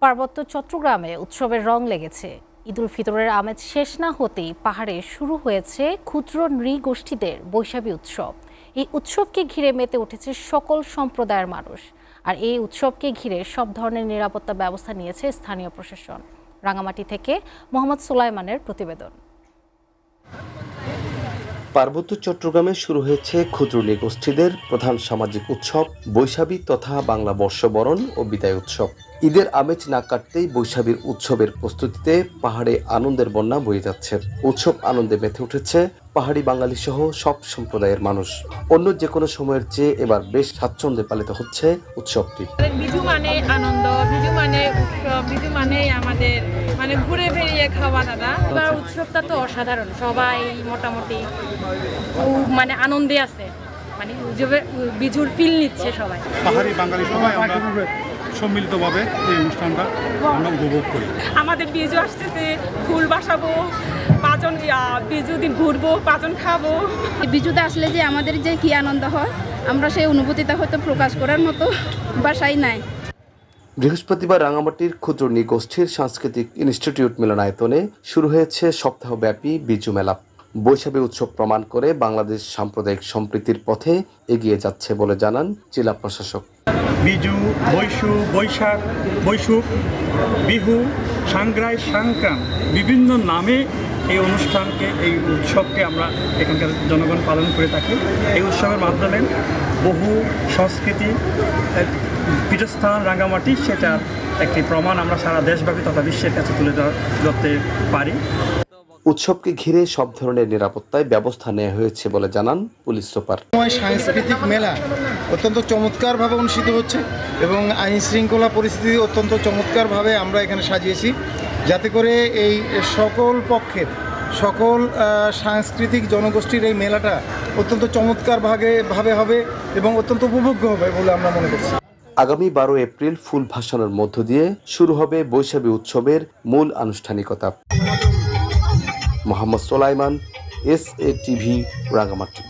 পার্বত্য চট্টগ্রামে উৎসবের রং লেগেছে। ঈদুল ফিতরের আমেজ শেষ না হতেই পাহাড়ে শুরু হয়েছে ক্ষুদ্র নৃগোষ্ঠীদের বৈশাখী উৎসব। এই উৎসবকে ঘিরে মেতে উঠেছে সকল সম্প্রদায়ের মানুষ। আর এই উৎসবকে ঘিরে সব ধরনের নিরাপত্তা ব্যবস্থা নিয়েছে স্থানীয় প্রশাসন। রাঙামাটি থেকে মোহাম্মদ সুলাইমানের প্রতিবেদন। পার্বত্য চট্টগ্রামে শুরু হয়েছে ক্ষুদ্র নৃগোষ্ঠীদের প্রধান সামাজিক উৎসব বৈশাখী তথা বাংলা বর্ষবরণ ও বিদায় উৎসব। ঈদের আমেজ না কাটতেই বৈশাখীর উৎসবের প্রস্তুতিতে পাহাড়ে আনন্দের বন্যা বয়ে যাচ্ছে। উৎসব আনন্দে মেতে উঠেছে পাহাড়ি বাঙালি সহ সব সম্প্রদায়ের মানুষ। অন্য যে কোনো সময়ের চেয়ে এবার বেশ স্বাচ্ছন্দ্যে পালিত হচ্ছে উৎসবটি। বিজু মানে আনন্দ, বিজু মানে উৎসব, বিজু মানে আমাদের ঘুরে বেরিয়ে খাওয়া দাওয়া। এবার উৎসবটা তো অসাধারণ, সবাই মোটামুটি আনন্দে আছে, বিজুর ফিল নিচ্ছে সবাই। পাহাড়ি বাঙালি সবাই আমরা সম্মিলিতভাবে এই অনুষ্ঠানটা আমরা উপভোগ করি। আমাদের বিজু আসতেছে, ফুল বাসাবো, পাঁচন বিজু দিন ঘুরবো, পাঁচন খাবো। বিজুতে আসলে যে আমাদের যে কি আনন্দ হয়, আমরা সেই অনুভূতিটা হয়তো প্রকাশ করার মতো ভাষাই নাই। বৃহস্পতিবার রাঙামাটির ক্ষুদ্র নৃগোষ্ঠীর সাংস্কৃতিক ইনস্টিটিউট মিলনায়তনে শুরু হয়েছে সপ্তাহব্যাপী বিজু মেলা। বৈশাখী উৎসব প্রমাণ করে বাংলাদেশ সাম্প্রদায়িক সম্প্রীতির পথে এগিয়ে যাচ্ছে বলে জানান জেলা প্রশাসক। বিজু, বৈশু, বৈশাখ, বৈশুখ, বিহু, সাংগ্রাই, সংক্রাম বিভিন্ন নামে এই অনুষ্ঠানকে, এই উৎসবকে আমরা এখানকার জনগণ পালন করে থাকি। এই উৎসবের মাধ্যমে বহু সংস্কৃতি পীঠস্থান রাঙামাটি, সেটার একটি প্রমাণ আমরা সারা দেশব্যাপী তথা বিশ্বের কাছে তুলে ধরতে পারি। উৎসবকে ঘিরে সব ধরনের নিরাপত্তায় ব্যবস্থা নেওয়া হয়েছে বলে জানান পুলিশ সুপার। সাংস্কৃতিক মেলা অত্যন্ত চমৎকারভাবে অনুষ্ঠিত হচ্ছে এবং আইন শৃঙ্খলা পরিস্থিতি অত্যন্ত চমৎকারভাবে আমরা এখানে সাজিয়েছি, যাতে করে এই সকল পক্ষের সকল সাংস্কৃতিক জনগোষ্ঠীর এই মেলাটা অত্যন্ত চমৎকারভাবে হবে এবং অত্যন্ত উপভোগ্য হবে বলে আমরা মনে করছি। আগামী 12 এপ্রিল ফুল ভাসানোর মধ্য দিয়ে শুরু হবে বৈশাখী উৎসবের মূল আনুষ্ঠানিকতা। Mohammad Sulaiman, SA TV, Rangamati.